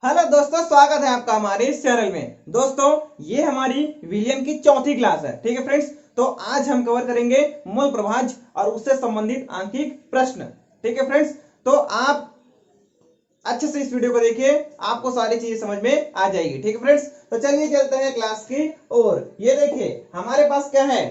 Hello दोस्तों, स्वागत है आपका हमारे इस चैनल में। दोस्तों, ये हमारी विलियम की चौथी क्लास है। ठीक है फ्रेंड्स, तो आज हम कवर करेंगे मूल प्रभाज और उससे संबंधित आंकिक प्रश्न। ठीक है फ्रेंड्स, तो आप अच्छे से इस वीडियो को देखिए, आपको सारी चीजें समझ में आ जाएगी। ठीक है फ्रेंड्स, तो चलिए चलते हैं क्लास की ओर। ये देखिए हमारे पास क्या है,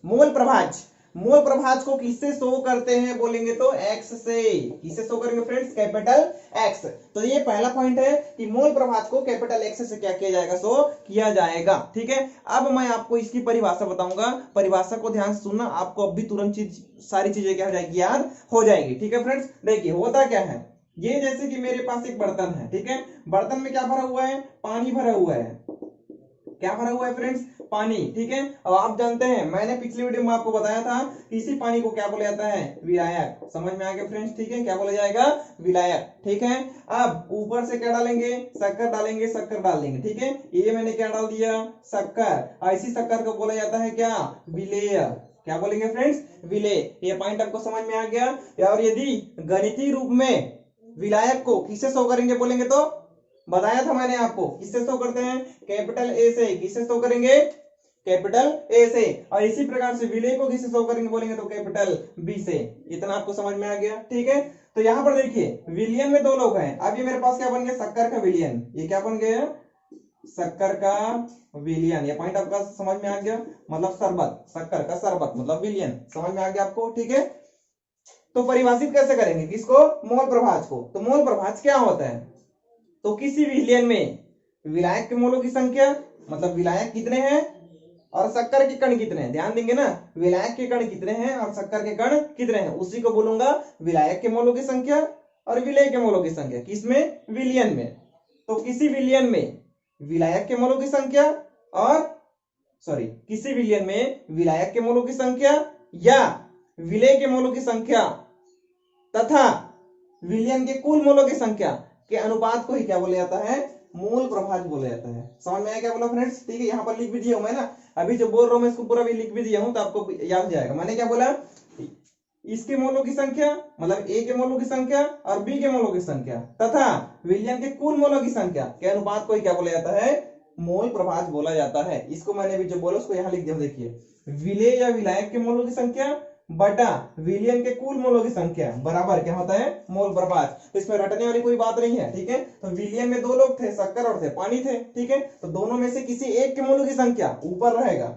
मूल प्रभाज। मूल प्रभाज को किससे शो करते हैं बोलेंगे तो एक्स से। किससे शो करेंगे फ्रेंड्स? Capital x. तो ये पहला पॉइंट है कि मूल प्रभाज को कैपिटल एक्स से क्या किया जाएगा? शो किया जाएगा। ठीक है, अब मैं आपको इसकी परिभाषा बताऊंगा। परिभाषा को ध्यान से सुनना, आपको अब भी तुरंत सारी चीजें क्या हो जाएगी? याद हो जाएगी। ठीक है फ्रेंड्स, देखिए होता क्या है, ये जैसे कि मेरे पास एक बर्तन है। ठीक है, बर्तन में क्या भरा हुआ है? पानी भरा हुआ है। क्या भरा हुआ है फ्रेंड्स? पानी। ठीक है, अब आप जानते हैं, मैंने पिछली वीडियो में आपको बताया था, इसी पानी को क्या बोला जाता है? विलायक। समझ में आ गया फ्रेंड्स? ठीक है, क्या बोला जाएगा? विलायक। ठीक है, अब ऊपर से क्या डालेंगे? शक्कर डालेंगे, शक्कर डाल देंगे। ठीक है, ये मैंने क्या डाल दिया? शक्कर। ऐसी शक्कर को बोला जाता है क्या? विलेय। क्या बोलेंगे फ्रेंड्स? विलेय। ये पॉइंट आपको समझ में आ गया। और यदि गणितीय रूप में विलायक को किससे शो करेंगे बोलेंगे तो बताया था मैंने आपको, किससे शो करते हैं? कैपिटल ए से। किससे शो करेंगे? कैपिटल ए से। और इसी प्रकार से विलेय को किससे शो करेंगे बोलेंगे तो कैपिटल बी से। इतना आपको समझ में आ गया? ठीक है, तो यहां पर देखिए विलियन में दो लोग हैं। अब ये मेरे पास क्या बन गया? शक्कर का विलियन। ये क्या बन गया? शक्कर का विलियन। ये पॉइंट आपका समझ में आ गया, मतलब शरबत। शक्कर का शरबत मतलब विलियन। समझ में आ गया आपको? ठीक है, तो परिभाषित कैसे करेंगे किसको? मोल प्रभाज को। तो मोल प्रभाज क्या होता है? तो किसी विलयन में विलायक के मोलों की संख्या, मतलब विलायक कितने हैं और शक्कर के कण कितने हैं, ध्यान देंगे ना, विलायक के कण कितने हैं और शक्कर के कण कितने हैं, उसी को बोलूंगा विलायक के मोलों की संख्या और विलेय के मोलों की संख्या। किसमें? विलियन में। तो किसी विलियन में विलायक के मोलों की संख्या और किसी विलियन में विलायक के मोलों की संख्या या विलेय के मोलों की संख्या तथा विलियन के कुल मोलों की संख्या के अनुपात को ही क्या बोला जाता है? मूल प्रभाज बोला जाता है। समझ में आया क्या बोला फ्रेंड्स? ठीक है, यहाँ पर लिख भी दिया हूं मैं ना, अभी जो बोल रहा हूं मैं इसको पूरा भी लिख भी दिया हूं, तो आपको याद हो जाएगा। मैंने क्या बोला? इसके मोलों की संख्या, मतलब ए के मोलों की संख्या और बी के मोलों की संख्या तथा विलियन के कुल मोलों की संख्या के अनुपात को ही क्या बोला जाता है? मोल प्रभाज बोला जाता है। इसको मैंने भी जो बोला उसको यहाँ लिख दिया। देखिए, विलेय या विलायक के मोलों की संख्या बटा विलियन के कुल मोलों की संख्या बराबर क्या होता है? मोल प्रभाज। तो इसमें रटने वाली कोई बात नहीं है। ठीक है, तो विलियन में दो लोग थे, शक्कर और थे पानी थे। ठीक है, तो दोनों में से किसी एक के मोलों की संख्या ऊपर रहेगा,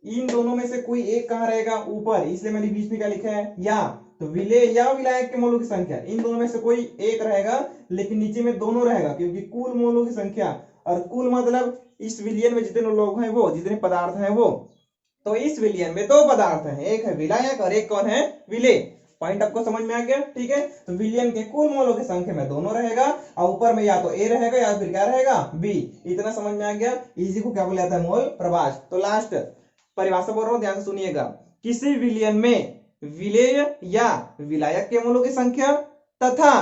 इन दोनों में से कोई एक कहां रहेगा? ऊपर। इसलिए मैंने बीच में क्या लिखा है? या। तो विलेय या विलायक के मोलों की संख्या, इन दोनों में से कोई एक रहेगा, लेकिन नीचे में दोनों रहेगा, क्योंकि कुल मोलों की संख्या, और कुल मतलब इस विलियन में जितने लोग हैं वो, जितने पदार्थ हैं वो। तो इस विलियन में दो पदार्थ हैं, एक है विलायक और एक कौन है? विलेय। पॉइंट आपको समझ में आ गया? ठीक है, तो विलियन के कुल मोलों की संख्या में दोनों रहेगा, और ऊपर में या तो ए रहेगा या फिर क्या रहेगा? बी। इतना समझ में आ गया? इसी को क्या बोला जाता है? मोल प्रभाज। तो लास्ट परिभाषा बोल रहा हूं, ध्यान से सुनिएगा। किसी विलियन में विलेय या विलायक के मोलों की संख्या तथा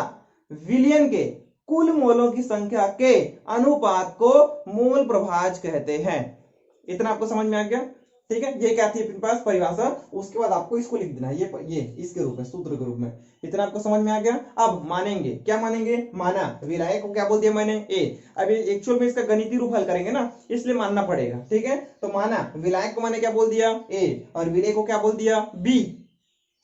विलियन के कुल मोलों की संख्या के अनुपात को मोल प्रभाज कहते हैं। इतना आपको समझ में आ गया? ठीक है, ये क्या थी अपने पास परिभाषा, उसके बाद आपको इसको लिख देना है, ये इसके रूप में, सूत्र के रूप में। इतना आपको समझ में आ गया? अब मानेंगे, क्या मानेंगे? माना विलायक को क्या बोल दिया मैंने? ए। अभी एक्चुअल में इसका गणितीय रूप हल करेंगे ना, इसलिए मानना पड़ेगा। ठीक है, तो माना विलायक को मैंने क्या बोल दिया? ए, और विलेय को क्या बोल दिया? बी।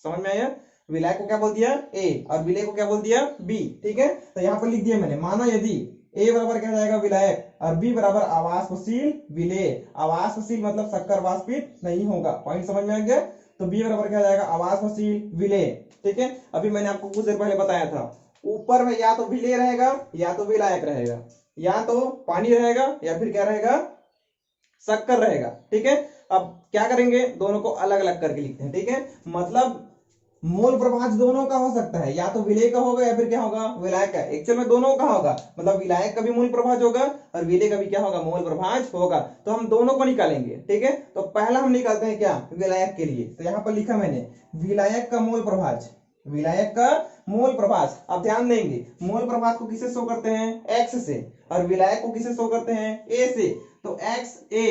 समझ में आया? विलायक को क्या बोल दिया? ए, और विलेय को क्या बोल दिया? बी। ठीक है, तो यहां पर लिख दिया मैंने, माना यदि ए बराबर क्या जाएगा? विलायक, और बी बराबर अवाष्पशील विलेय। अवाष्पशील मतलब शक्कर वाष्पित नहीं होगा। पॉइंट समझ में आ गया? तो बी बराबर क्या जाएगा? अवाष्पशील विलेय। ठीक है, अभी मैंने आपको कुछ देर पहले बताया था, ऊपर में या तो विलेय रहेगा या तो विलायक रहेगा, या तो पानी रहेगा या फिर क्या रहेगा? शक्कर रहेगा। ठीक है, अब क्या करेंगे? दोनों को अलग अलग करके लिखते हैं। ठीक है, मतलब मूल प्रभाज दोनों का हो सकता है, या तो विलेय का होगा या फिर क्या होगा? विलायक का। एक्चुअल में दोनों का होगा, मतलब विलायक का भी मूल प्रभाज होगा और विलेय का भी क्या होगा? मूल प्रभाज होगा। तो हम दोनों को निकालेंगे। ठीक है, तो पहला हम निकालते हैं क्या? विलायक के लिए। तो यहां पर लिखा मैंने विलायक का मूल प्रभाज। विलायक का मूल प्रभाज। अब ध्यान देंगे, मूल प्रभाज को किसे शो करते हैं? एक्स से, और विलायक को किसे शो करते हैं? ए से। तो एक्स ए।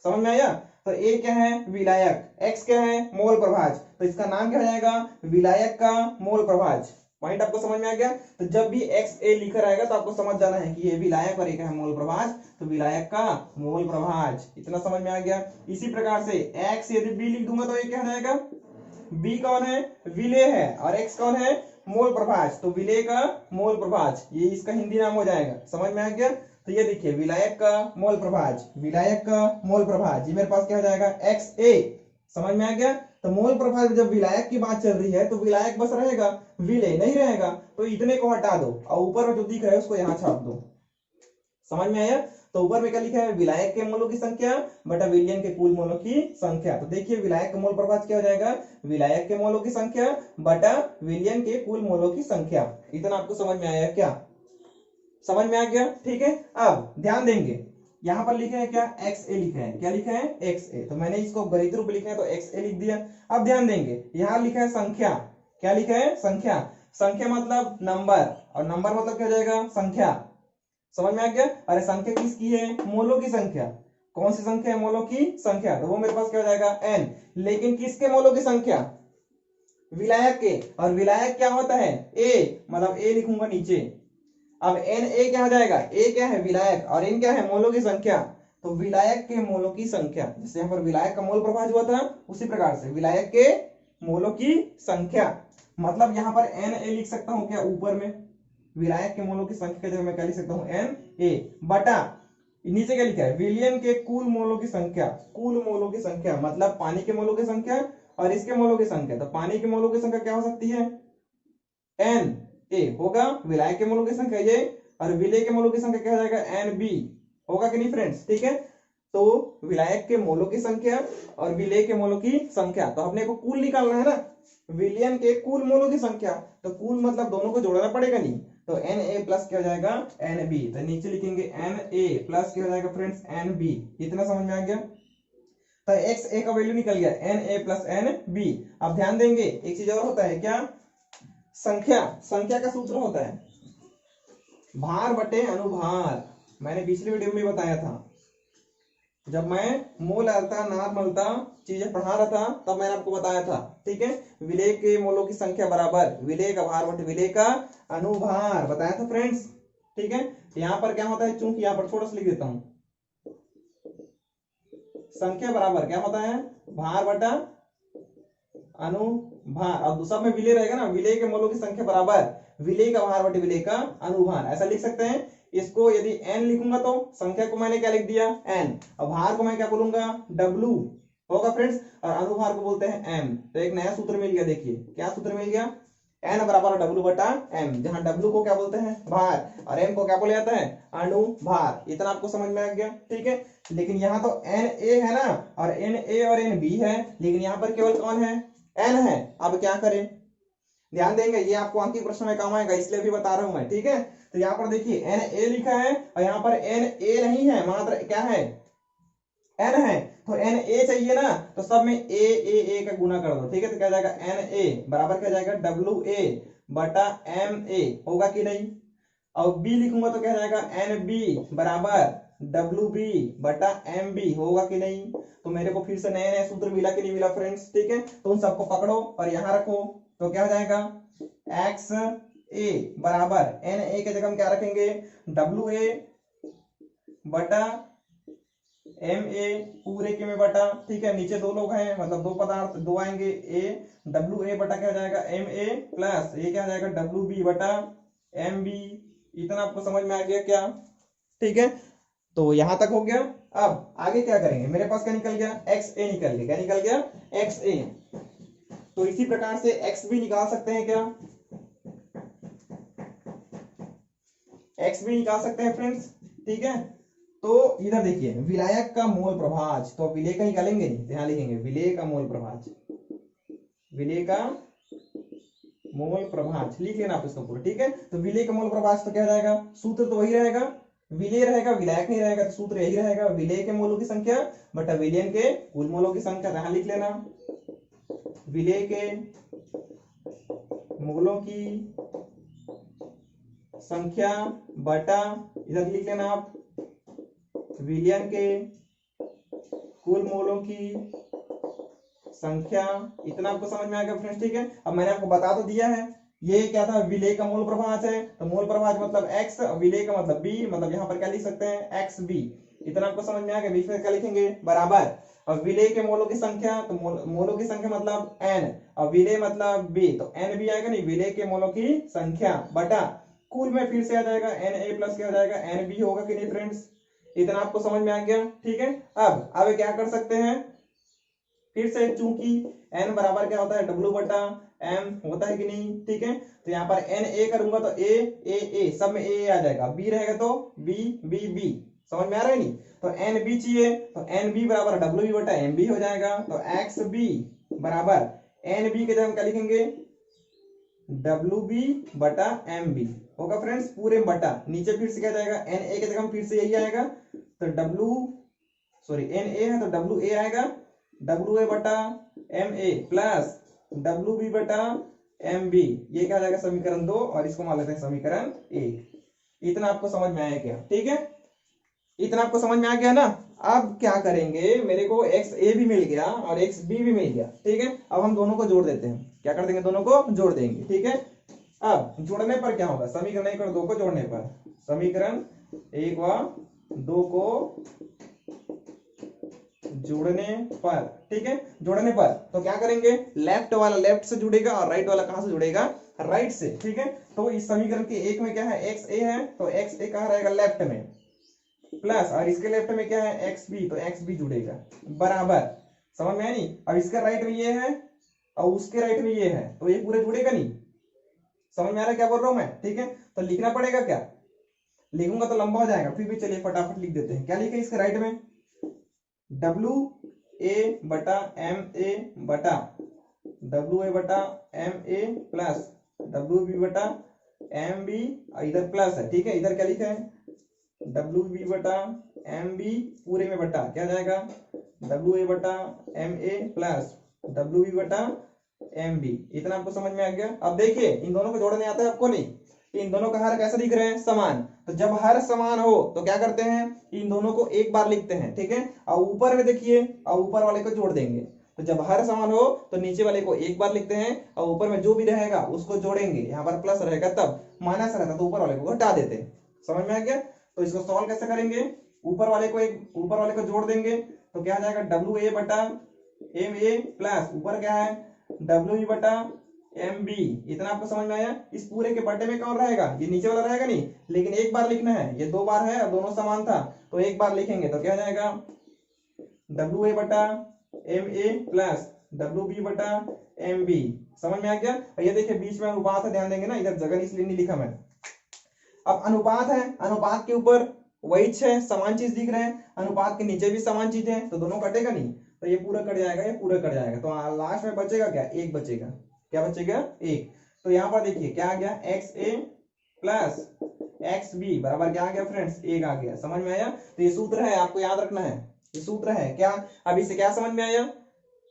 समझ में आया? तो ए क्या है? विलायक। एक्स क्या है? मोल प्रभाज। तो इसका नाम क्या हो जाएगा? विलायक का मोल प्रभाज। पॉइंट आपको समझ में आ गया। तो जब भी XA लिखा रहेगा तो आपको समझ जाना है कि ये विलायक और एक है मोल प्रभाज, तो विलायक का मोल प्रभाज, इतना समझ में आ गया। इसी प्रकार से X यदि B लिख दूंगा तो ये क्या हो जाएगा, B कौन है, विलेय है, और X कौन है, मोल प्रभाज, तो विलेय का मोल प्रभाज, ये इसका हिंदी नाम हो जाएगा। समझ में आ गया। तो ये देखिए विलायक का मोल प्रभाज, विलायक का मोल प्रभाज, ये मेरे पास क्या हो जाएगा, XA। समझ में आ गया। तो मोल प्रभाज जब विलायक की बात चल रही है तो विलायक बस रहेगा, विलेय नहीं रहेगा, तो इतने को हटा दो और ऊपर में जो दिख रहा है उसको यहाँ छाप दो। समझ में आया। तो ऊपर में क्या लिखा है, विलायक के मोलों की संख्या बटा विलयन के कुल मोलों की संख्या। तो देखिए विलायक का मोल प्रभाज क्या हो जाएगा, विलायक के मोलों की संख्या बटा विलयन के कुल मोलों की संख्या। इतना आपको समझ में आया क्या, समझ में आ गया। ठीक है, अब ध्यान देंगे, यहाँ पर लिखे हैं क्या, XA लिखा है, क्या लिखा है, XA। तो मैंने इसको गणित रूप लिखा है तो XA लिख दिया। अब ध्यान देंगे, यहाँ लिखा है संख्या, क्या लिखा है, संख्या। संख्या मतलब नंबर, और नंबर मतलब क्या हो जाएगा, संख्या। समझ में आ गया। अरे संख्या किसकी है, मोलों की संख्या। कौन सी संख्या है, मोलों की संख्या, तो वो मेरे पास क्या हो जाएगा, N। लेकिन किसके मोलों की संख्या, विलायक के, और विलायक क्या होता है, A, मतलब A लिखूंगा नीचे। अब Na क्या हो जाएगा, A क्या है, विलायक, और N क्या है, मोलों की संख्या। तो विलायक के मोलों की संख्या, जैसे यहाँ पर विलायक का मोल प्रभाज हुआ था, उसी प्रकार से विलायक के मोलों की संख्या, मतलब यहाँ पर Na लिख सकता हूं क्या, ऊपर में विलायक के मोलों की संख्या की जगह मैं क्या लिख सकता हूँ, Na बटा नीचे क्या लिखा है, विलयन के कुल मोलों की संख्या। कुल मोलों की संख्या मतलब पानी के मोलों की संख्या और इसके मोलों की संख्या। तो पानी के मोलों की संख्या क्या हो सकती है, Na होगा, विलायक के मोलों की संख्या ये, और विलेय के मोलों की संख्या क्या हो जाएगा, Nb होगा कि नहीं फ्रेंड्स। ठीक है, तो विलायक के मोलों की संख्या और विलेय के मोलों की संख्या, तो अपने को कुल निकालना है ना, विलयन के कुल मोलों की संख्या, तो कुल मतलब दोनों को जोड़ना पड़ेगा नहीं, तो Na प्लस क्या हो जाएगा, Nb। तो नीचे लिखेंगे Na प्लस क्या हो जाएगा फ्रेंड्स, Nb। इतना समझ में आ गया। तो XA का वैल्यू निकल गया, Na प्लस Nb। अब ध्यान देंगे एक चीज और होता है क्या, संख्या, संख्या का सूत्र होता है भार बटे अनुभार। मैंने पिछले वीडियो में बताया था, जब मैं मोलरता नॉर्मलता चीजें पढ़ा रहा था तब मैंने आपको बताया था। ठीक है, विलेय के मोलों की संख्या बराबर विलेय का भार बटे विलेय का अनुभार बताया था फ्रेंड्स। ठीक है, यहाँ पर क्या होता है, चूंकि यहाँ पर थोड़ा सा लिख देता हूं, संख्या बराबर क्या होता है, भार बटा अनुभार, और दूसरा में विलेय रहेगा ना, विलेय के मोलों की संख्या बराबर विलेय का भार बटे विलेय का अनुभार, ऐसा लिख सकते हैं। इसको यदि n लिखूंगा तो संख्या को मैंने क्या लिख दिया, n, और भार को मैं क्या बोलूंगा, w होगा फ्रेंड्स, और अनुभार को बोलते हैं m। तो एक नया सूत्र मिल गया, देखिए क्या सूत्र मिल गया, n बराबर w बटा m, जहां w को क्या बोलते हैं, भार, और m को क्या बोला जाता है, अनुभार। इतना आपको समझ में आ गया। ठीक है, लेकिन यहाँ तो Na है ना, और Na और Nb है, लेकिन यहाँ पर केवल कौन है, n है। अब क्या करें, ध्यान देंगे, ये आपको अंकित प्रश्न में काम आएगा, इसलिए भी बता रहा हूं मैं। ठीक है, तो यहाँ पर देखिए Na लिखा है और यहाँ पर Na नहीं है, मात्र क्या है, n है, तो Na चाहिए ना, तो सब में a का गुना कर दो। ठीक है, तो क्या जाएगा, Na बराबर क्या जाएगा, WA बटा MA, होगा कि नहीं। और B लिखूंगा तो क्या जाएगा, NB बराबर WB बटा MB, होगा कि नहीं। तो मेरे को फिर से नए नए सूत्र मिला कि नहीं मिला फ्रेंड्स। ठीक है, तो उन सबको पकड़ो और यहाँ रखो, तो क्या हो जाएगा, XA बराबर Na के जगह हम क्या रखेंगे, WA बटा MA पूरे के में बटा। ठीक है, नीचे दो लोग हैं, मतलब दो पदार्थ, दो आएंगे, WA बटा क्या हो जाएगा, MA प्लस ये क्या हो जाएगा, WB बटा MB। इतना आपको समझ में आ गया क्या। ठीक है, तो यहां तक हो गया। अब आगे क्या करेंगे, मेरे पास क्या निकल गया, XA निकल गया, क्या निकल गया, XA। तो इसी प्रकार से X भी निकाल सकते हैं क्या, X भी निकाल सकते हैं फ्रेंड्स। ठीक है, तो इधर देखिए विलायक का मोल प्रभाज, तो विलेय का निकालेंगे नहीं, यहां लिखेंगे विलेय का मोल प्रभाज, विलेय का मोल प्रभाज लिख लेना आप इसको पूरा। ठीक है, तो विलेय का मोल प्रभाज तो क्या रहेगा, सूत्र तो वही रहेगा, विलेय रहेगा, विलायक नहीं रहेगा, तो सूत्र यही रहेगा, विलेय के मोलों की संख्या बटा विलयन के कुल मोलों की संख्या। यहां लिख लेना विलेय के मोलों की संख्या बटा, इधर लिख लेना आप विलयन के कुल मोलों की संख्या। इतना आपको समझ में आ गया फ्रेंड्स। ठीक है, अब मैंने आपको बता तो दिया है ये क्या था, विलेय का मोल प्रभाज है, तो मोल प्रभाज मतलब x, विलेय का मतलब b, मतलब यहाँ पर क्या लिख सकते हैं एक्स बी। इतना आपको समझ में आ गया। बीच में क्या लिखेंगे, बराबर। और विलेय के मोलों की संख्या, तो मोलों की संख्या मतलब n, और विलेय मतलब b, तो n भी आएगा नहीं, विलेय के मोलों की संख्या बटा कुल में फिर से आ जाएगा Na प्लस क्या हो जाएगा Nb होगा कि नहीं फ्रेंड्स। इतना आपको समझ में आ गया, ठीक है। अब आगे क्या कर सकते हैं, फिर से चूंकि n बराबर क्या होता है w बटा m होता है कि नहीं, ठीक है। तो यहाँ पर n a करूंगा तो a सब में a आ जाएगा, b रहेगा तो b, समझ में आ रहा है नहीं। तो n b चाहिए, तो n b बराबर w बटा m b हो जाएगा। तो x b बराबर n b के जगह क्या लिखेंगे, डब्ल्यू बी बटा एम बी होगा फ्रेंड्स, पूरे बटा नीचे फिर से क्या जाएगा एन ए के जगह फिर से यही आएगा, तो एन ए है तो डब्ल्यू ए आएगा, डब्ल्यू ए बटा M A plus W B बटा एम बी, ये क्या जाएगा समीकरण 2, और इसको मान लेते हैं समीकरण 1। इतना आपको समझ में आया क्या, ठीक है। इतना आपको समझ में आ गया ना। अब क्या करेंगे, मेरे को एक्स ए भी मिल गया और एक्स बी भी मिल गया, ठीक है। अब हम दोनों को जोड़ देते हैं, क्या कर देंगे, दोनों को जोड़ देंगे, ठीक है। अब जोड़ने पर क्या होगा, समीकरण 1 और 2 को जोड़ने पर, समीकरण 1 व 2 को जोड़ने पर, ठीक है। जोड़ने पर तो क्या करेंगे, लेफ्ट वाला लेफ्ट से जुड़ेगा और राइट वाला कहां से जुड़ेगा, राइट से, ठीक है। तो इस समीकरण के एक में क्या है, एक्स ए है, तो एक्स ए कहां रहेगा, लेफ्ट में, प्लस और इसके लेफ्ट में क्या है एक्स बी, तो एक्स बी जुड़ेगा, बराबर। समझ में आया नहीं। अब इसका राइट में ये है और उसके राइट में ये है, तो ये पूरे जुड़ेगा नहीं। समझ में आ रहा है क्या बोल रहा हूं मैं, ठीक है। तो लिखना पड़ेगा, क्या लिखूंगा तो लंबा हो जाएगा, फिर भी चलिए फटाफट लिख देते हैं। क्या लिखे इसके राइट में, डब्ल्यू ए बटा एम ए बटा डब्ल्यू ए बटा M A plus W B बटा एम बी, इधर प्लस है, ठीक है। इधर क्या लिखा है, डब्ल्यू बी बटा एम बी पूरे में बटा क्या जाएगा, डब्ल्यू ए बटा M A plus W B बटा एम बी। इतना आपको समझ में आ गया। अब देखिए इन दोनों को जोड़ने आता है आपको नहीं, इन दोनों का हर कैसा दिख रहे हैं, समान। तो जब हर समान हो तो क्या करते हैं, इन दोनों को एक बार लिखते हैं, ठीक है। और ऊपर में देखिए, और ऊपर वाले को जोड़ देंगे। तो जब हर समान हो तो नीचे वाले को एक बार लिखते हैं, और ऊपर में जो भी रहेगा उसको जोड़ेंगे। यहाँ पर प्लस रहेगा तब, माइनस रहता तो ऊपर वाले को घटा देते हैं। समझ में आ गया। तो इसको सॉल्व कैसे करेंगे, ऊपर वाले को जोड़ देंगे, तो क्या आ जाएगा, डब्ल्यू ए बटा एम ए प्लस ऊपर क्या है, डब्ल्यू ई बटा एम बी। इतना आपको समझ में आया। इस पूरे के बटे में कौन रहेगा, ये नीचे वाला रहेगा नहीं, लेकिन एक बार लिखना है, ये 2 बार है और दोनों समान था, तो एक बार लिखेंगे तो क्या हो जाएगा, डब्ल्यू ए बटा M A plus W B बटा एम बी। समझ में आ गया। और ये देखिए बीच में अनुपात है, ध्यान देंगे ना, इधर जगह इसलिए नहीं लिखा मैं। अब अनुपात है, अनुपात के ऊपर वही 6 समान चीज दिख रहे हैं, अनुपात के नीचे भी समान चीज है, तो दोनों कटेगा नहीं, तो ये पूरा कट जाएगा, ये पूरा कट जाएगा। तो लास्ट में बचेगा क्या, एक बचेगा। क्या बचेगा, एक। तो यहाँ पर देखिए क्या आ गया, एक्स ए प्लस एक्स बी बराबर क्या आ गया फ्रेंड्स, एक आ गया। समझ में आया। तो ये सूत्र है, आपको याद रखना है, ये सूत्र है क्या। अभी से क्या समझ में आया,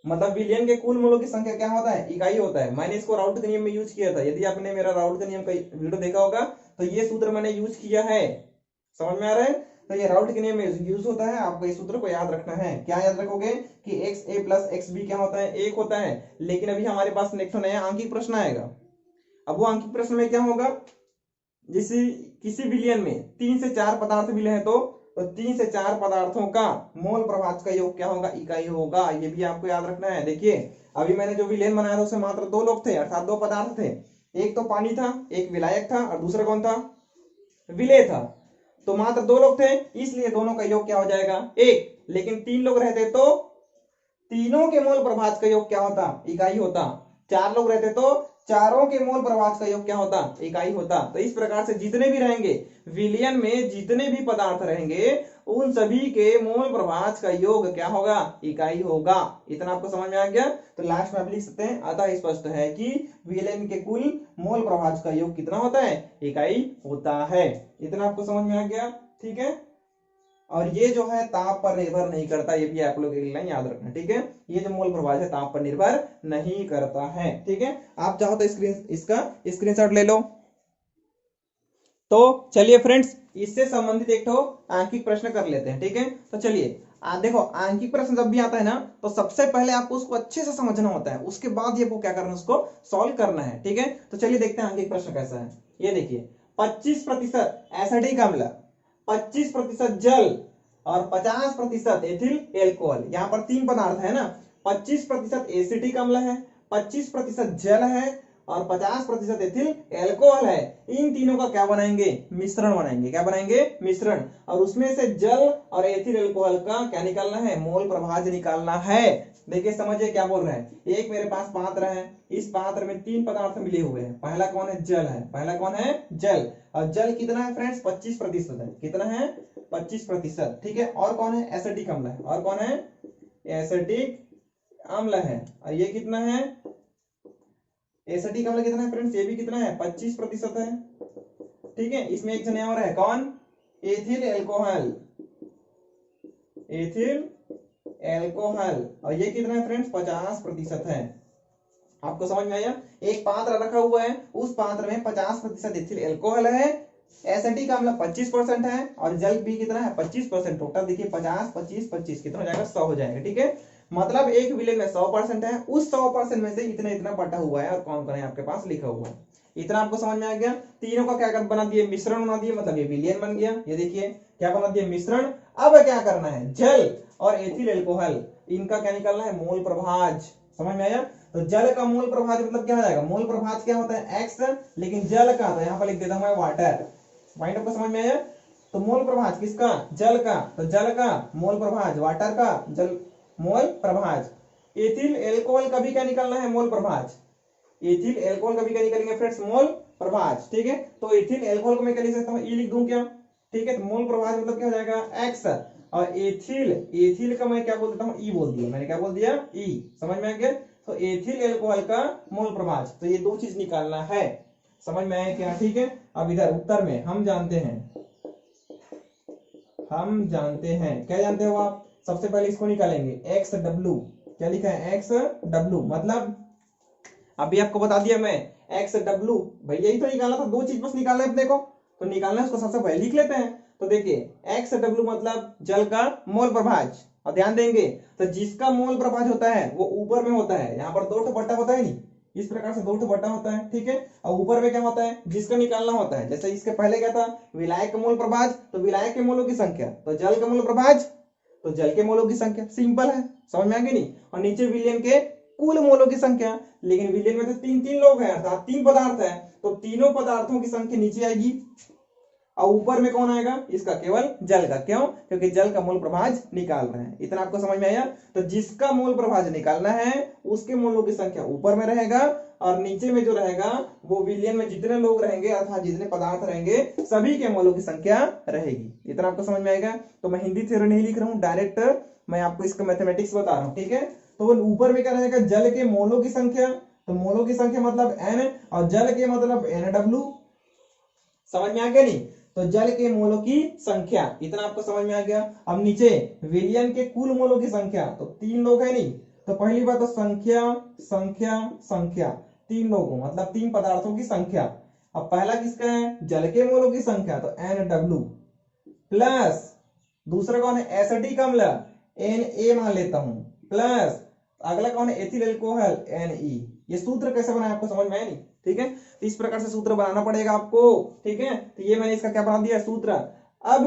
मतलब विलियन के कुल मूलों की संख्या क्या होता है, इकाई होता है। मैंने इसको राउल्ट के नियम में यूज किया था, यदि आपने मेरा राउल्ट के नियम का वीडियो देखा होगा तो ये सूत्र मैंने यूज किया है। समझ में आ रहा है। तो ये राउल्ट के नियम में यूज होता है, आपको इस सूत्र को याद रखना है। क्या याद रखोगे कि एक्स ए प्लस एक्स बी क्या होता है, एक होता है। लेकिन अभी हमारे पास नेक्स्ट नया आंकिक प्रश्न आएगा। अब वो आंकिक प्रश्न में क्या होगा, जैसे किसी विलियन में 3 से 4 पदार्थ मिले हैं, तो 3 से 4 पदार्थों का मोल प्रभाज का योग क्या होगा, इकाई होगा। ये भी आपको याद रखना है। देखिए अभी मैंने जो विलेन बनाया था उसमें मात्र 2 लोग थे, अर्थात 2 पदार्थ थे। एक तो पानी था, एक विलायक था, और दूसरा कौन था, विलेय था। तो मात्र 2 लोग थे, इसलिए दोनों का योग क्या हो जाएगा, 1। लेकिन 3 लोग रहते तो तीनों के मोल प्रभाज का योग क्या होता, इकाई होता। 4 लोग रहते तो चारों के मोल प्रभाज का योग क्या होता, इकाई होता। तो इस प्रकार से जितने भी रहेंगे विलियन में, जितने भी पदार्थ रहेंगे उन सभी के मोल प्रभाज का योग क्या होगा, इकाई होगा। इतना आपको समझ में आ गया। तो लास्ट में आप लिख सकते हैं, अतः स्पष्ट है कि विलियन के कुल मोल प्रभाज का योग कितना होता है, इकाई होता है। इतना आपको समझ में आ गया, ठीक है। और ये जो है ताप पर निर्भर नहीं करता, ये भी आप लोग एक लाइन याद रखना, ठीक है। ये जो मोल प्रभाज है ताप पर निर्भर नहीं करता है, ठीक है। आप चाहो तो इसका स्क्रीनशॉट ले लो। तो चलिए फ्रेंड्स, इससे संबंधित एक तो आंकिक प्रश्न कर लेते हैं, ठीक है। तो चलिए देखो आंकिक प्रश्न जब भी आता है ना तो सबसे पहले आपको उसको अच्छे से समझना होता है, उसके बाद ये आपको क्या करना है, उसको सॉल्व करना है। ठीक है, तो चलिए देखते हैं आंकिक प्रश्न कैसा है। ये देखिए 25% एसिडिक अम्ल, 25% जल और 50% एथिल एल्कोहल। यहाँ पर तीन पदार्थ है ना, 25% एसिटिक अम्ल है, 25% जल है और 50% एथिल एल्कोहल है। इन तीनों का क्या बनाएंगे, मिश्रण बनाएंगे। क्या बनाएंगे, मिश्रण। और उसमें से जल और एथिल एल्कोहल का क्या निकालना है, मोल प्रभाज्य निकालना है। देखिए समझिए क्या बोल रहे हैं। एक मेरे पास पात्र है, इस पात्र में तीन पदार्थ मिले हुए हैं। पहला कौन है, जल है। पहला कौन है, जल। और जल कितना है फ्रेंड्स, 25% है। कितना है, 25%। ठीक है, और कौन है, एसिटिक अम्ल है। और कौन है, एसिटिक अम्ल है। और ये कितना है, एसिटिक अम्ल कितना है फ्रेंड्स, ये भी कितना है, 25% है। ठीक है, इसमें एक जन और है, कौन, एथिल एल्कोहल। Ethyl alcohol. और ये कितना है फ्रेंड्स, 50% है। आपको समझ में आया। एक पात्र रखा हुआ है, उस पात्र में 50% एथिल एल्कोहल है, एसिटिक अम्ल 25% है और जल भी कितना है, 25%। टोटल देखिए 50 25 25 कितना हो जाएगा, 100 हो जाएगा। ठीक है, मतलब एक विलेन में 100% है, उस 100% में से इतना इतना बटा हुआ है और कौन कौन है आपके पास लिखा हुआ है। इतना आपको समझ में आ गया। तीनों का क्या बना दिए, मिश्रण बना दिए, मतलब ये विलेन बन गया। ये देखिए क्या बना दिया, मिश्रण। अब क्या करना है, जल और एथिल एल्कोहल, इनका क्या निकालना है, मोल प्रभाज। समझ में आया। तो जल का मोल प्रभाज मतलब क्या हो जाएगा, मोल प्रभाज क्या होता है, एक्स, लेकिन जल का तो यहाँ पर लिख देता हूं मैं वाटर। पॉइंट आपको समझ में आया। तो मोल प्रभाज किसका, जल का, तो जल का मोल प्रभाज, वाटर का जल मोल प्रभाज। एथिल एल्कोहल का भी क्या निकालना है, मोल प्रभाज। एथिल एल्कोहल का भी क्या निकालेंगे फ्रेंड्स, मोल प्रभाज। ठीक है, तो एथिल एल्कोहल को मैं क्या लिख सकता हूँ, ई लिख दूं क्या। ठीक है, तो मोल प्रभाज मतलब क्या हो जाएगा, एक्स। और एथिल, एथिल का मैं क्या बोल देता हूँ, ई बोल दिया मैंने, क्या बोल दिया, ई। समझ में आ गया। तो एथिल एल्कोहल का मोल प्रभाज, तो ये दो चीज निकालना है। समझ में आया क्या। ठीक है, अब इधर उत्तर में हम जानते हैं, हम जानते हैं, क्या जानते हो आप, सबसे पहले इसको निकालेंगे, एक्स डब्ल्यू। क्या लिखा है, एक्स डब्ल्यू, मतलब अभी आपको बता दिया मैं, एक्स डब्ल्यू। भाई यही तो निकालना था, दो चीज बस निकालना है अपने को, तो निकालना है उसको सबसे पहले लिख लेते हैं। तो देखिए एक्स डब्ल्यू मतलब जल का मोल प्रभाज। और ध्यान देंगे, तो जिसका मोल प्रभाज होता है वो ऊपर में होता है, यहाँ पर दो ठो बट्टा होता है नहीं, इस प्रकार से दो ठो बट्टा होता है। ठीक है, और ऊपर में क्या होता है, जिसका निकालना होता है। जैसे इसके पहले क्या था, विलायक का मोल प्रभाज, तो विलायक के मोलों की संख्या, तो जल का मोल प्रभाज, तो जल के मोलों की संख्या। सिंपल है, समझ में आ गई नहीं। और नीचे विलियन के कुल मोलों की संख्या, लेकिन विलियन में तो तीन तीन लोग हैं, अर्थात तीन पदार्थ है, तो तीनों पदार्थों की संख्या नीचे आएगी और ऊपर में कौन आएगा, इसका केवल जल का। क्यों, क्योंकि जल का मोल प्रभाज निकाल रहे हैं। इतना आपको समझ में आया। तो जिसका मोल प्रभाज निकालना है उसके मोलों की संख्या ऊपर में रहेगा और नीचे में जो रहेगा वो विलियन में जितने लोग रहेंगे अर्थात जितने पदार्थ रहेंगे सभी के मोलों की संख्या रहेगी। इतना आपको समझ में आएगा। तो मैं हिंदी थ्योरी नहीं लिख रहा हूँ, डायरेक्ट मैं आपको इसका मैथमेटिक्स बता रहा हूँ। ठीक है, तो ऊपर में क्या रहेगा, जल के मोलों की संख्या, तो मोलों की संख्या मतलब एन, और जल के मतलब NW। समझ में आ गया नहीं। तो जल के मोलों की संख्या, इतना आपको समझ में आ गया। अब नीचे विलियन के कुल मोलों की संख्या, तो तीन लोग है नहीं, तो पहली बात तो संख्या संख्या संख्या, तीन लोगों मतलब तीन पदार्थों की संख्या। अब पहला किसका है, जल के मोलों की संख्या, तो NW प्लस दूसरा कौन है, एसिटिक अम्ल, Na मान लेता हूं, प्लस अगला कौन है, एथिल एल्कोहल, Ne। ये सूत्र कैसे बनाया आपको समझ में आया नहीं। ठीक है, तो इस प्रकार से सूत्र बनाना पड़ेगा आपको। ठीक है, तो ये मैंने इसका क्या बना दिया सूत्र। अब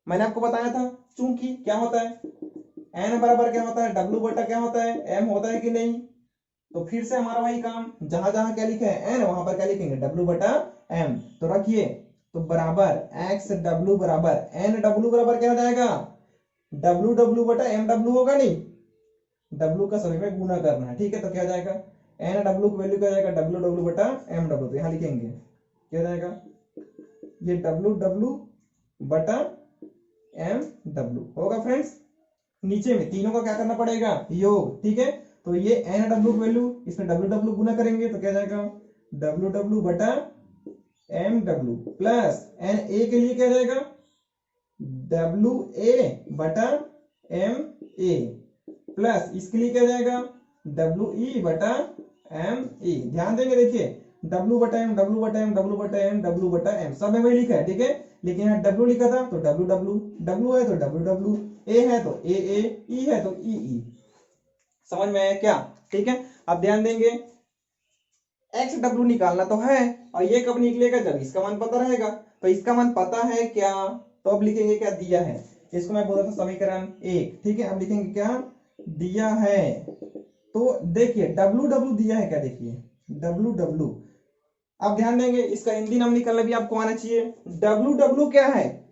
मैंने आपको बताया था, चूंकि क्या होता है, n बराबर क्या होता है, W बटा क्या होता है, M होता है कि नहीं। तो फिर से हमारा वही काम, जहां जहां क्या लिखे हैं n, वहां पर क्या लिखेंगे, W बटा M। तो रखिए, तो बराबर एक्स डब्ल्यू बराबर NW बराबर क्या हो जाएगा, WW बटा MW होगा नहीं, W का सभी में गुना करना है। ठीक है, तो क्या हो जाएगा, NW की वैल्यू क्या हो जाएगा, WW बटा MW। तो यहां लिखेंगे क्या हो जाएगा, ये WW बटा MW होगा फ्रेंड्स। नीचे में तीनों का क्या करना पड़ेगा, योग। ठीक है, तो ये NW की वैल्यू इसमें WW गुना करेंगे तो क्या जाएगा, WW बटा MW प्लस NA के लिए क्या जाएगा, WA बटा MA प्लस इसके लिए क्या जाएगा, WE बटा ME। ध्यान देंगे, देखिए W/M सब में वही लिखा है, ठीक है। लेकिन यहाँ W लिखा था तो W W है तो W A है तो A E है तो E। समझ में आया क्या? ठीक है। अब ध्यान देंगे, XW निकालना तो है, और ये कब निकलेगा? जब इसका मान पता रहेगा। तो इसका मान पता है क्या? तो अब लिखेंगे क्या? दिया है। इसको मैं बोला था समीकरण 1, ठीक है। अब लिखेंगे क्या? दिया है। तो देखिए W दिया है क्या? देखिए W। अब ध्यान देंगे, इसका हिंदी नाम निकालना भी आपको आना चाहिए। W क्या है?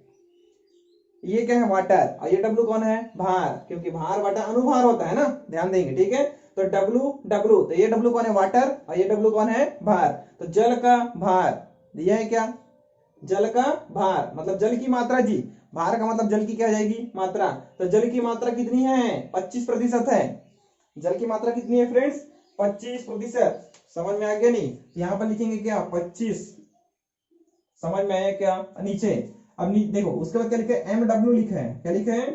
ये क्या है? वाटर। और ये W कौन है? भार, क्योंकि भार बटा अनुभार होता है ना। ध्यान देंगे, ठीक है। तो W, तो ये W कौन है? वाटर, और ये W कौन है? भार। तो जल का भार दिया है क्या? जल का भार मतलब जल की मात्रा जी। भार का मतलब जल की क्या जाएगी? मात्रा। तो जल की मात्रा कितनी है? 25% है। जल की मात्रा कितनी है फ्रेंड्स? 25%। समझ में आ गया नहीं? यहां पर लिखेंगे क्या? 25। समझ में आया क्या? नीचे अब देखो, उसके बाद क्या लिखा है? MW लिखा है। क्या लिखा है?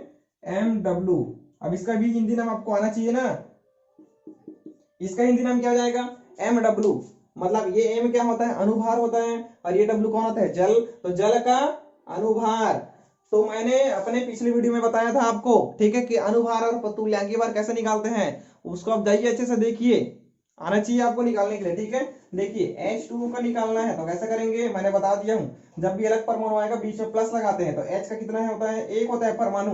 MW। अब इसका भी हिंदी नाम आपको आना चाहिए ना। इसका हिंदी नाम क्या हो जाएगा? MW। मतलब ये M क्या होता है? अनुभार होता है, और ये W कौन होता है? जल। तो जल का अनुभार। तो मैंने अपने पिछली वीडियो में बताया था आपको, ठीक है, कि अनुभार और तुल्यांकीय भार कैसे निकालते हैं। उसको आप जाइए अच्छे से देखिए, आना चाहिए आपको निकालने के लिए, ठीक है। देखिए H2O का निकालना है तो कैसे करेंगे, मैंने बता दिया हूं। जब भी अलग परमाणु आएगा बीच में प्लस लगाते हैं। तो H का कितना होता है? 1 होता है परमाणु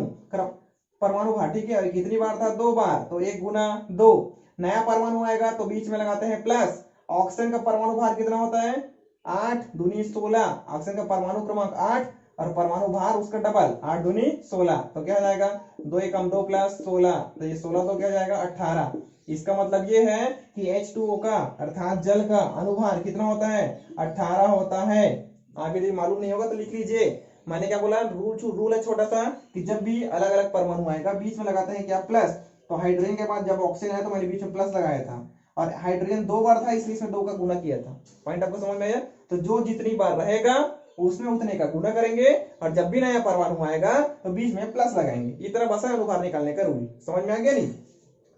भार, ठीक है। और कितनी बार था? 2 बार, तो 1 गुना 2। नया परमाणु आएगा तो बीच में लगाते हैं प्लस। ऑक्सीजन का परमाणु भार कितना होता है? 8 दूनी 16। ऑक्सीजन का परमाणु क्रमांक 8 और परमाणु भार उसका डबल, 8 दूनी 16। तो क्या हो जाएगा? 2 एकम 2 प्लस 16, तो ये 16 तो क्या हो जाएगा? 18। इसका मतलब ये है कि H2O का अर्थात जल का अनुभार कितना होता है? 18 होता है। आगे यदि मालूम नहीं होगा तो लिख लीजिए। मैंने क्या बोला? रूल है छोटा सा, कि जब भी अलग अलग परमाणु आएगा बीच में लगाते हैं क्या? प्लस। तो हाइड्रोजन के बाद जब ऑक्सीजन है तो मैंने बीच में प्लस लगाया था, और हाइड्रोजन 2 बार था इसलिए इसमें 2 का गुना किया था। पॉइंट आपको समझ में आया? तो जो जितनी बार रहेगा उसमें उतने का गुना करेंगे, और जब भी नया परमाणु आएगा तो बीच में प्लस लगाएंगे। इस तरह बस है अनुभार निकालने का रूल। समझ में आ गया नहीं?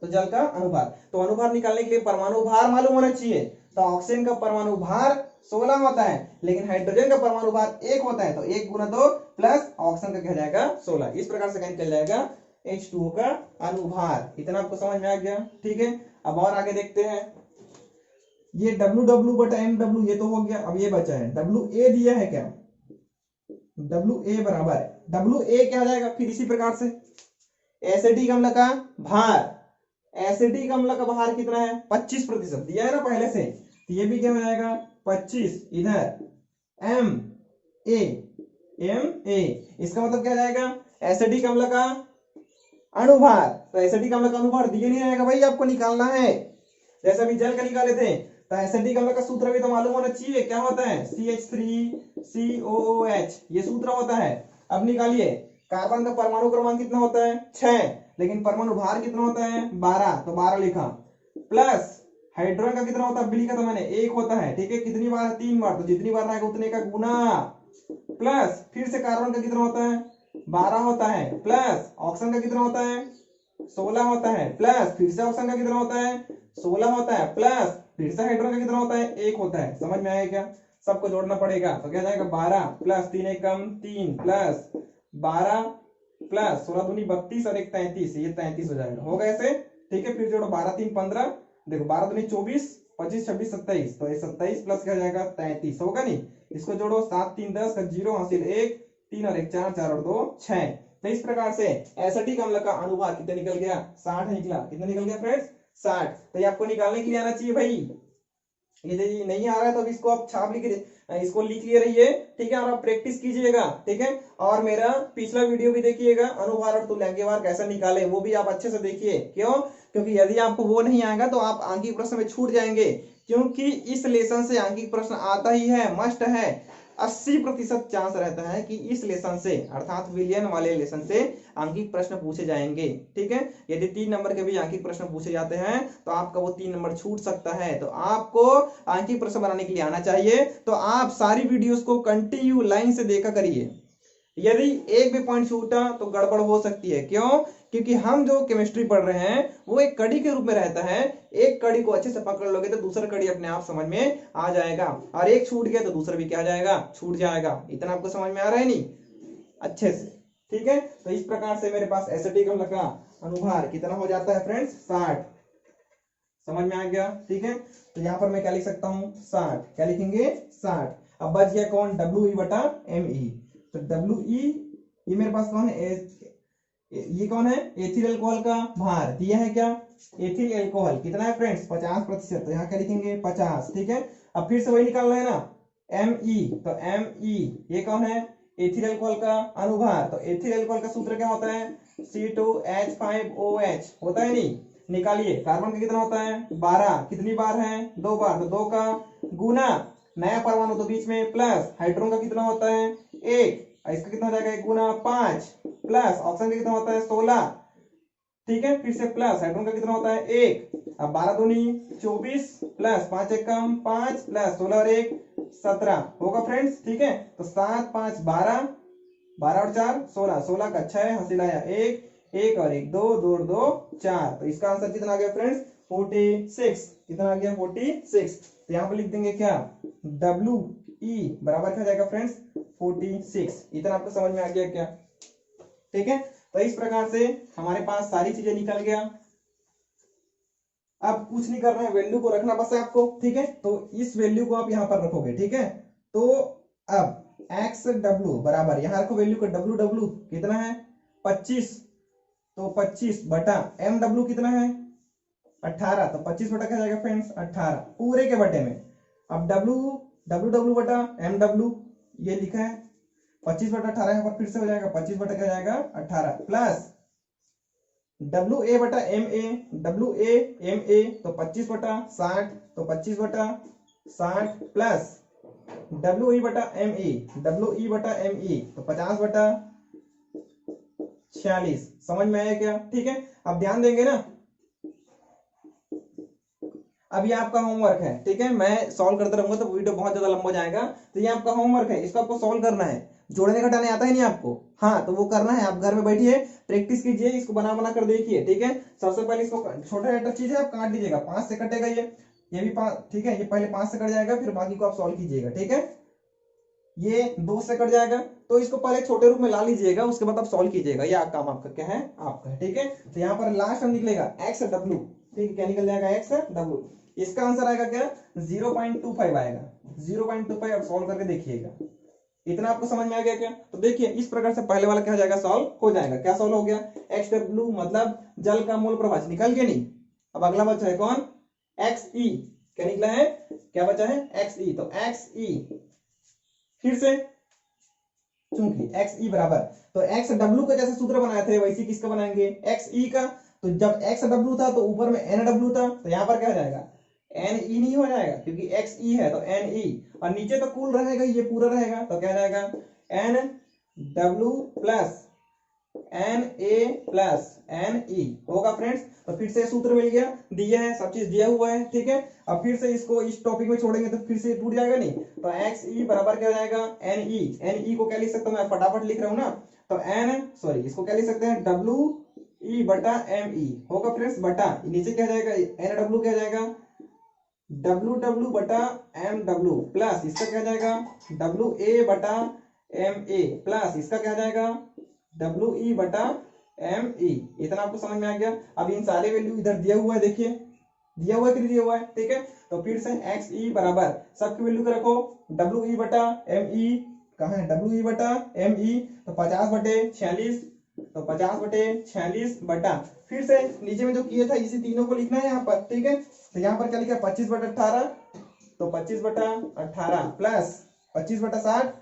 तो जल का अनुभार, तो अनुभार निकालने के लिए परमाणु भार मालूम होना चाहिए। तो ऑक्सीजन का परमाणु भार 16 होता है, लेकिन हाइड्रोजन का परमाणु भार 1 होता है। तो 1 गुना 2 प्लस ऑक्सीजन का क्या जाएगा? 16। इस प्रकार से निकल जाएगा H2O का अनुभार। इतना आपको समझ में आ गया, ठीक है। अब और आगे देखते हैं। ये W/MW ये तो हो गया। अब ये बचा है WA दिया है क्या? WA बराबर है, WA क्या हो जाएगा? फिर इसी प्रकार से एसिटिक अम्ल का भार। एसिटिक अम्ल का भार कितना है? 25% दिया है ना पहले से। तो ये भी क्या हो जाएगा? 25। इधर MA। इसका मतलब क्या जाएगा? एसिटिक अम्ल का अनुभार। तो एसिटिक अम्ल का अनुभार दिए नहीं रहेगा भाई, आपको निकालना है। जैसे अभी जल का निकाले थे, तो एसिटिक अम्ल का सूत्र भी तो मालूम होना चाहिए। क्या होता है? CH3COOH, ये सूत्र होता है। अब निकालिए, कार्बन का परमाणु क्रमांक कितना होता है? 6, लेकिन परमाणु भार कितना होता है? 12। तो 12 लिखा। प्लस हाइड्रोजन का कितना होता है? लिखा था मैंने, 1 होता है, ठीक है। कितनी बार? 3 बार। तो जितनी बार रहेगा उतने का गुना। प्लस फिर से कार्बन का कितना होता है? 12 होता है। प्लस ऑक्सीजन का कितना होता है? 16 होता है। प्लस फिर से ऑक्सीजन का कितना होता है? 16 होता है। प्लस फिर से हाइड्रोजन का कितना होता है? 1 होता है। समझ में आया क्या? सबको जोड़ना पड़ेगा। तो क्या जाएगा? 12 प्लस 3 एकम 3 प्लस 12 प्लस 16 दूनी 32 और 1 33, ये 33 हो जाएगा। होगा ऐसे, ठीक है। फिर जोड़ो 12 3 15, देखो 12 दूनी 24, 25 26 27, तो ये 27 प्लस क्या जाएगा? 33। होगा नहीं? इसको जोड़ो 7 3 10 का 0 हासिल 1, 3 और 1 4, 4 और 2 6। तो इस प्रकार से एसिटिक अम्ल का अनुभार कितना निकल गया? 60 निकला। कितना निकल गया फ्रेंड्स? 60। तो ये आपको निकालने के लिए आना चाहिए भाई। ये नहीं आ रहा है तो इसको आप छाप लिख, इसको लिख लिए रहिए, ठीक है। और आप प्रैक्टिस कीजिएगा, ठीक है। और मेरा पिछला वीडियो भी देखिएगा, अनुभार और तुल्यांकीय भार कैसे निकाले, वो भी आप अच्छे से देखिए। क्यों? क्योंकि यदि आपको वो नहीं आएगा तो आप आंकिक प्रश्न में छूट जाएंगे, क्योंकि इस लेसन से आंकिक प्रश्न आता ही है, मस्ट है। 80% चांस रहता है कि इस लेसन से अर्थात विलियन वाले लेसन से आंकिक प्रश्न पूछे जाएंगे, ठीक है। यदि 3 नंबर के भी आंकिक प्रश्न पूछे जाते हैं तो आपका वो 3 नंबर छूट सकता है। तो आपको आंकिक प्रश्न बनाने के लिए आना चाहिए। तो आप सारी वीडियोस को कंटिन्यू लाइन से देखा करिए। यदि एक भी पॉइंट छूटा तो गड़बड़ हो सकती है। क्यों? क्योंकि हम जो केमिस्ट्री पढ़ रहे हैं वो एक कड़ी के रूप में रहता है। एक कड़ी को अच्छे से पकड़ लोगे तो दूसरा कड़ी अपने आप समझ में आ जाएगा, और एक छूट गया तो दूसरा भी क्या जाएगा, छूट जाएगा। इतना आपको समझ में आ रहा है नहीं अच्छे से? ठीक है, तो इस प्रकार से मेरे पास एसिटिक अम्ल का अनुभार कितना हो जाता है फ्रेंड्स, 60। समझ में आ गया? ठीक है, तो यहाँ पर मैं क्या लिख सकता हूँ, 60। क्या लिखेंगे, 60। अब बच गया कौन, WE बटा ME। तो WE ये मेरे पास कौन है, ये कौन है, एथिल अल्कोहल का भार दिया है क्या, एथिल अल्कोहल कितना है फ्रेंड्स, 50%। तो यहाँ क्या लिखेंगे, 50। ठीक है, अब फिर से वही निकालना है ना, Me। तो Me ये कौन है, एथिल अल्कोहल का अनुभार। तो एथिल अल्कोहल का सूत्र क्या होता है, C2H5OH होता है नहीं, निकालिए। कार्बन का कितना होता है, 12। कितनी बार है, 2 बार। तो 2 का गुना, नया परमाणु तो बीच में प्लस, हाइड्रोजन का कितना होता है, 1। इसका कितना हो जाएगा, 1 गुना 5 प्लस, ऑक्सीजन का कितना होता है, 16। ठीक है, फिर से प्लस, हाइड्रोजन का कितना होता है, 1। अब 12 दूनी 24 प्लस 5 एकम 5 प्लस 16 और 1 17 होगा फ्रेंड्स। ठीक है, तो 7 5 12, 12 और 4 16, 16 का 6 हंसी लाया 1, 1 और 1 2, 2 और 2 4। तो इसका आंसर कितना आ गया फ्रेंड्स, 46। कितना आ गया, 46। तो यहाँ पर लिख देंगे क्या, WE बराबर क्या जाएगा फ्रेंड्स, 46। इतना आपको समझ में आ गया क्या? ठीक है, तो इस प्रकार से हमारे पास सारी चीजें निकल गया। अब कुछ नहीं करना है, वैल्यू को रखना बस है आपको। ठीक है, तो इस वैल्यू को आप यहाँ पर रखोगे। ठीक है, तो अब XW बराबर, यहाँ रखो वैल्यू को, WW कितना है, 25। तो 25 बटा MW कितना है, 18। तो 25 बटा क्या जाएगा फ्रेंड्स, 18 पूरे के बटे में। अब WW बटा MW ये लिखा है, 25 बटा 18 यहाँ पर फिर से हो जाएगा, 25 बटा क्या जाएगा, 18 प्लस WA बटा MA, WA MA तो 25 बटा 60, तो 25 बटा 60 प्लस WE बटा ME, WE बटा ME तो 50 बटा 46। समझ में आया क्या? ठीक है, अब ध्यान देंगे ना, अब ये आपका होमवर्क है। ठीक है, मैं सॉल्व करते रहूंगा तो वीडियो बहुत ज्यादा लंबा जाएगा। तो ये आपका होमवर्क है, इसको आपको सॉल्व करना है। जोड़ने घटाने आता है नहीं आपको, हाँ तो वो करना है। आप घर में बैठिए, प्रैक्टिस कीजिए, इसको बना बना कर देखिए। ठीक है, सबसे पहले इसको, छोटा छोटा चीज है, आप काट लीजिएगा, 5 से कटेगा ये भी 5। ठीक है, ये पहले 5 से कट जाएगा, फिर बाकी को आप सॉल्व कीजिएगा। ठीक है, ये 2 से कट जाएगा, तो इसको पहले छोटे रूप में ला लीजिएगा, उसके बाद आप सॉल्व कीजिएगा। ये काम आपका क्या है, आपका है। ठीक है, तो यहाँ पर लास्ट में निकलेगा XW। ठीक है, क्या निकल जाएगा, XW। इसका आंसर आएगा क्या, 0.25 आएगा, 0.25। आप सॉल्व करके देखिएगा। इतना आपको समझ में आ गया क्या? तो देखिए इस प्रकार से पहले वाला क्या हो जाएगा, सॉल्व हो जाएगा। क्या सॉल्व हो गया, XW मतलब जल का मोल प्रभाव निकल गया नहीं। अब अगला बचा है कौन, XE। क्या निकला है, क्या बचा है, XE। तो XE फिर से चूंकि XE बराबर, तो XW का जैसे सूत्र बनाए थे वैसे किसका बनाएंगे, XE का। तो जब XW था तो ऊपर में NW था, तो यहाँ पर क्या हो जाएगा, NE नहीं हो जाएगा, क्योंकि XE है तो NE, और नीचे तो कुल रहेगा, ये पूरा रहेगा, तो क्या जाएगा, NW plus Na plus Ne होगा फ्रेंड्स। तो फिर से सूत्र मिल गया, दिया है, सब चीज दिया हुआ है। ठीक है, अब फिर से इसको इस टॉपिक में छोड़ेंगे तो फिर से टूट जाएगा नहीं। तो XE बराबर क्या हो जाएगा, Ne। Ne को क्या लिख सकता हूँ, मैं फटाफट लिख रहा हूँ ना, तो इसको क्या लिख सकते हैं, WE बटा ME होगा फ्रेंड्स, बटा नीचे क्या जाएगा, NW क्या जाएगा, WW बटा MW प्लस इसका क्या जाएगा, WA बटा MA प्लस इसका क्या जाएगा, WE बटा ME। इतना आपको समझ में आ गया। अब इन सारे वैल्यू इधर दिया हुआ है, देखिए दिया हुआ है कि दिया हुआ है। ठीक है, तो फिर से XE बराबर सबकी वैल्यू को रखो, WE बटा ME कहाँ है, WE बटा ME तो 50 बटे 46, तो 50 बटे 46 बटा, फिर से नीचे में जो किया था इसी तीनों को लिखना है यहाँ पर। ठीक है, तो यहाँ पर क्या लिखा है, 25 बटा 18, तो 25 बटा 18 प्लस 25 बटा 60,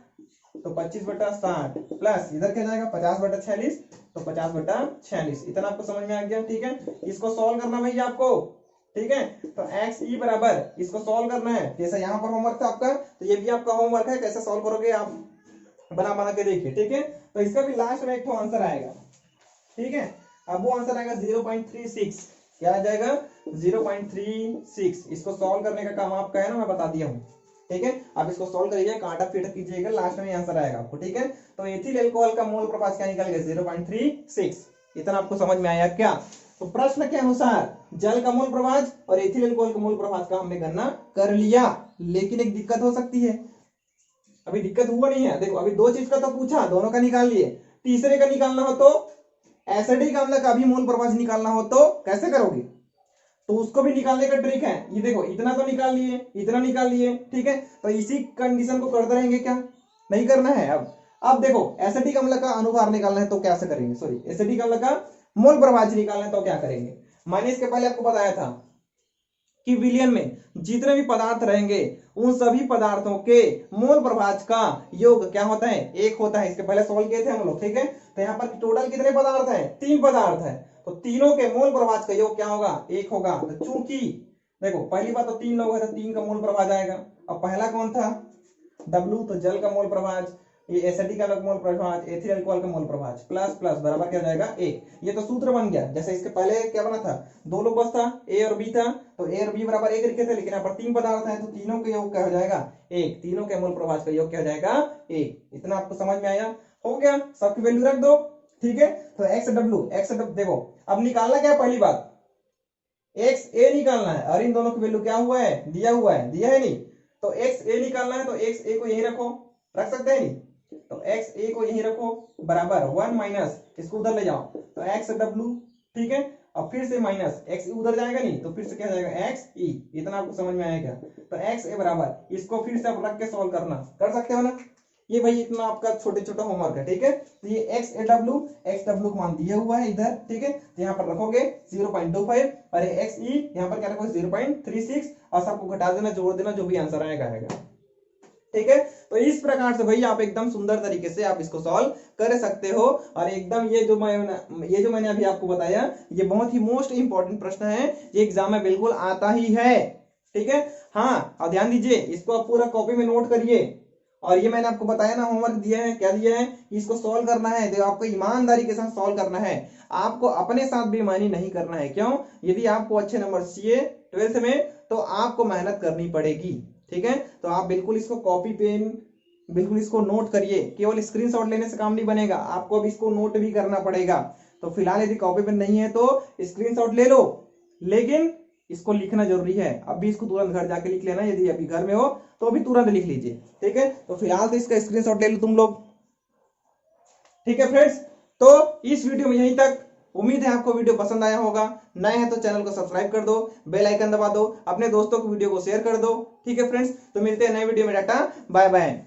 तो 25 बटा 60 प्लस इधर क्या जाएगा, 50 बटा 46, तो 50 बटा 46। इतना आपको समझ में आ गया। ठीक है, इसको सॉल्व करना भैया आपको। ठीक है, तो XE बराबर इसको सॉल्व करना है, जैसा यहाँ पर होमवर्क था आपका, तो ये भी आपका होमवर्क है, कैसे सॉल्व करोगे आप बना बना के देखिए। ठीक है, तो इसका भी लास्ट में एक तो आंसर आएगा। ठीक है, अब वो आंसर आएगा 0.36। क्या आ जाएगा, 0.36। इसको सॉल्व करने का काम आपका है ना, मैं बता दिया हूं। ठीक है, आप इसको सॉल्व करिए, कांटा फिट कीजिएगा, लास्ट में आंसर आएगा आपको। ठीक है, तो एथिल एल्कोहल का मोल प्रभाज क्या निकल गया 0.36। इतना आपको समझ में आया क्या? तो प्रश्न के अनुसार जल का मोल प्रभाज और एथिल एल्कोहल का मोल प्रभाज का हमने गणना कर लिया, लेकिन एक दिक्कत हो सकती है। अभी दिक्कत हुआ नहीं है, देखो अभी दो चीज का तो पूछा, दोनों का निकाल लिए, तीसरे का निकालना हो तो एसिडिक अम्ल का भी मोल प्रभाज निकालना हो तो कैसे करोगे? तो उसको भी निकालने का ट्रिक है, ये देखो इतना तो निकाल लिए, इतना निकाल लिए, ठीक है, तो इसी कंडीशन को करते रहेंगे क्या? नहीं करना है। अब देखो एसिटिक अम्ल का अनुभार निकालना है तो कैसे करेंगे, सॉरी एसिटिक अम्ल का मोल प्रभाज निकालना है तो क्या करेंगे? मैंने इसके पहले आपको बताया था कि विलयन में जितने भी पदार्थ रहेंगे उन सभी पदार्थों के मोल प्रभाज का योग क्या होता है? एक होता है। इसके पहले सॉल्व किए थे हम लोग, ठीक है। तो यहाँ पर टोटल कितने पदार्थ हैं? 3 पदार्थ है, तो तीनों के मोल प्रभाज का योग क्या होगा? 1 होगा। तो चूंकि देखो पहली बात तो 3 लोग है तो 3 का मोल प्रभाज आएगा। अब पहला कौन था? W, तो जल का मोल प्रभाज, ये एसिटिक का मोल प्रभाज, एथिल अल्कोहल का मोल प्रभाज, प्लस प्लस बराबर क्या हो जाएगा? 1। ये तो सूत्र बन गया। जैसे इसके पहले क्या बना था? 2 लोग बस था, A और B था, तो A और B बराबर 1 लिखे थे, लेकिन यहाँ पर 3 पदार्थ हैं तो तीनों के योग क्या हो जाएगा? 1। तीनों के मोल प्रभाज का योग क्या हो जाएगा? 1। इतना आपको समझ में आया? हो गया, सबकी वैल्यू रख दो, ठीक है। तो XW देखो, अब निकालना क्या है? पहली बात XA निकालना है, और इन दोनों की वैल्यू क्या हुआ है? दिया हुआ है, दिया है नहीं? तो XA निकालना है तो XA को यही रखो, रख सकते हैं नहीं? तो XA को यही रखो, बराबर 1 माइनस इसको उधर ले जाओ तो XW, ठीक है। अब फिर से माइनस X उधर जाएगा नहीं तो फिर से क्या जाएगा? XE। इतना आपको समझ में आया क्या? तो XA बराबर, इसको फिर से आप रख के सॉल्व करना, कर सकते हो ना? ये भाई इतना आपका छोटे छोटा होमवर्क है, ठीक है। तो ये XW को मान दिया हुआ है इधर, ठीक है। तो यहाँ पर रखोगे 0.25 और XE यहाँ पर क्या रखोगे? 0.36 और सबको घटा देना, जोड़ देना, जो भी आंसर आएगा। ठीक है, तो इस प्रकार से भाई आप एकदम सुंदर तरीके से आप इसको सॉल्व कर सकते हो। और एकदम ये जो मैंने अभी आपको बताया, ये बहुत ही मोस्ट इंपॉर्टेंट प्रश्न है, ये एग्जाम में बिल्कुल आता ही है, ठीक है। हाँ, और ध्यान दीजिए, इसको आप पूरा कॉपी में नोट करिए। और ये मैंने आपको बताया ना, होमवर्क दिया है, क्या दिया है? इसको सॉल्व करना है, तो आपको ईमानदारी के साथ सॉल्व करना है। आपको अपने साथ बेईमानी नहीं करना है। क्यों? यदि आपको अच्छे नंबर चाहिए 12th में तो आपको मेहनत करनी पड़ेगी, ठीक है। तो आप बिल्कुल इसको कॉपी पेन बिल्कुल इसको नोट करिए, केवल स्क्रीनशॉट लेने से काम नहीं बनेगा, आपको अब इसको नोट भी करना पड़ेगा। तो फिलहाल यदि कॉपी पेन नहीं है तो स्क्रीनशॉट ले लो, लेकिन इसको लिखना जरूरी है। अभी इसको तुरंत घर जाके लिख लेना, यदि अभी घर में हो तो अभी तुरंत लिख लीजिए, ठीक है। तो फिलहाल तो इसका स्क्रीनशॉट ले लो तुम लोग, ठीक है फ्रेंड्स। तो इस वीडियो में यहीं तक। उम्मीद है आपको वीडियो पसंद आया होगा। नए हैं तो चैनल को सब्सक्राइब कर दो, बेल आइकन दबा दो, अपने दोस्तों को वीडियो को शेयर कर दो, ठीक है फ्रेंड्स। तो मिलते हैं नए वीडियो में, टाटा बाय बाय।